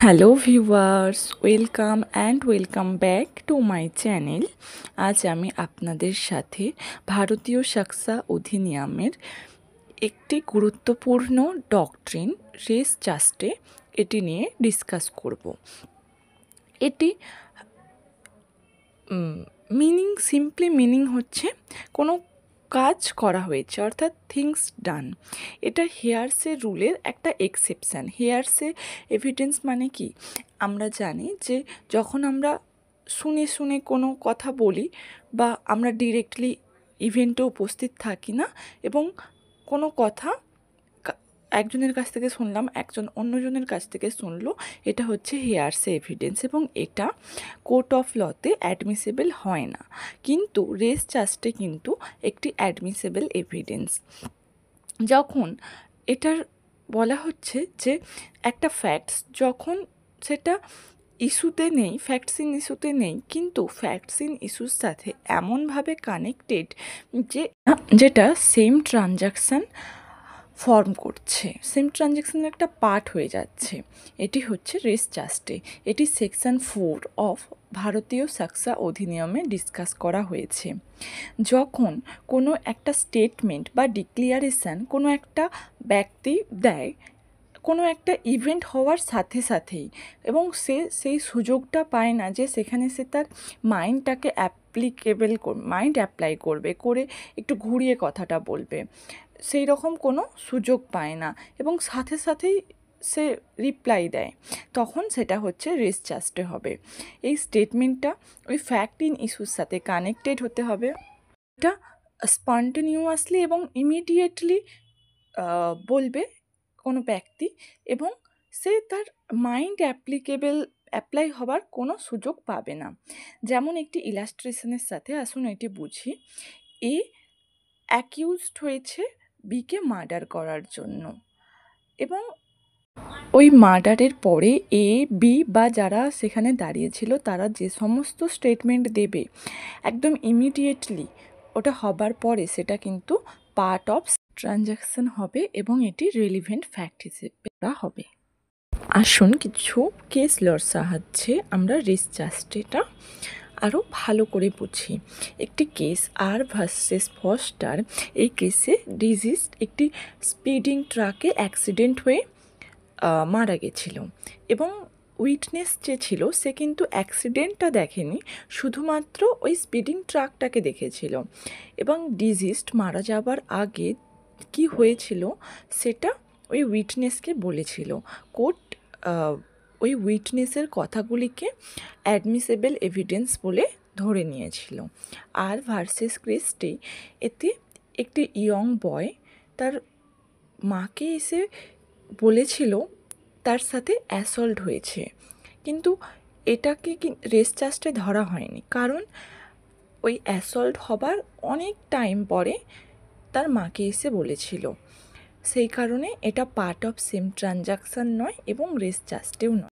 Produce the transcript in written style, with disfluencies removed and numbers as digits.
Hello viewers, welcome back to my channel. আজ আমি আপনাদের সাথে ভারতীয় শাকসা অধিনিয়মের একটি গুরুত্বপূর্ণ ডক্ট্রিন রেস জাস্টে এটি নিয়ে ডিসকাস করব। এটি সিম্পলি মিনিং হচ্ছে কোনো কাজ করা হয়েছে, অর্থাৎ থিংস ডান। এটা হেয়ারসে রুলের একটা এক্সেপশান। হেয়ারসে এভিডেন্স মানে কি, আমরা জানি যে যখন আমরা শুনে শুনে কোনো কথা বলি বা আমরা ডিরেক্টলি ইভেন্টে উপস্থিত থাকি না এবং কোনো কথা একজনের কাছ থেকে শুনলাম, একজন অন্যজনের কাছ থেকে শুনলো, এটা হচ্ছে হেয়ারসে এভিডেন্স এবং এটা কোর্ট অফ লতে অ্যাডমিসেবল হয় না। কিন্তু রেস জাস্টে কিন্তু একটি অ্যাডমিসেবল এভিডেন্স। যখন এটার বলা হচ্ছে যে একটা ফ্যাক্টস যখন সেটা ইস্যুতে নেই, ফ্যাক্টস ইন ইস্যুতে নেই, কিন্তু ফ্যাক্টস ইন ইস্যুর সাথে এমনভাবে কানেক্টেড যেটা সেম ট্রানজাকশান ফর্ম করছে, সেম ট্রানজ্যাকশনের একটা পার্ট হয়ে যাচ্ছে, এটি হচ্ছে রেস জাস্টে। এটি সেকশন 4 অফ ভারতীয় শাকসা অধিনিয়মে ডিসকাস করা হয়েছে। যখন কোনো একটা স্টেটমেন্ট বা ডিক্লিয়ারেশান কোনো একটা ব্যক্তি দেয় কোনো একটা ইভেন্ট হওয়ার সাথে সাথেই, এবং সে সেই সুযোগটা পায় না যে সেখানে সে তার মাইন্ডটাকে মাইন্ড অ্যাপ্লাই করবে, করে একটু ঘুরিয়ে কথাটা বলবে, সেই রকম কোনো সুযোগ পায় না এবং সাথে সাথেই সে রিপ্লাই দেয়, তখন সেটা হচ্ছে রেস জাস্টে হবে। এই স্টেটমেন্টটা ওই ফ্যাক্ট ইন ইস্যুর সাথে কানেক্টেড হতে হবে। এটা স্পন্টেনিয়াসলি এবং ইমিডিয়েটলি বলবে কোনো ব্যক্তি, এবং সে তার মাইন্ড অ্যাপ্লাই হবার কোনো সুযোগ পাবে না। যেমন একটি ইলাস্ট্রেশনের সাথে আসুন এটি বুঝি। এ অ্যাকিউজড হয়েছে বিকে মার্ডার করার জন্য, এবং ওই মার্ডারের পরে এ বি বা যারা সেখানে দাঁড়িয়েছিল তারা যে সমস্ত স্টেটমেন্ট দেবে একদম ইমিডিয়েটলি, ওটা হবার পরে সেটা কিন্তু পার্ট অফ ট্রানজ্যাকশন হবে এবং এটি রিলিভেন্ট ফ্যাক্ট হিসেবে হবে। আসুন কিছু কেস লর সাহায্যে আমরা রেস জাস্টিসটা আরও ভালো করে বুঝি। একটি কেস আর ভার্সেস ফস্টার। এই কেসে ডিজিজড একটি স্পিডিং ট্রাকে অ্যাক্সিডেন্ট হয়ে মারা গেছিল, এবং উইটনেস যে ছিল সে কিন্তু অ্যাক্সিডেন্টটা দেখেনি, শুধুমাত্র ওই স্পিডিং ট্রাকটাকে দেখেছিল, এবং ডিজিজড মারা যাবার আগে কি হয়েছিল সেটা ওই উইটনেসকে বলেছিল। কোর্ট ওই উইটনেসের কথাগুলিকে অ্যাডমিসেবল এভিডেন্স বলে ধরে নিয়েছিল। আর ভার্সেস ক্রিস্টি, এতে একটি ইয়ং বয় তার মাকে এসে বলেছিল তার সাথে অ্যাসল্ট হয়েছে, কিন্তু এটাকে রেস জাস্টে ধরা হয়নি, কারণ ওই অ্যাসল্ট হবার অনেক টাইম পরে তার মাকে এসে বলেছিল। সেই কারণে এটা পার্ট অফ সেম ট্রানজাকশান নয় এবং রেস জাস্টেও নয়।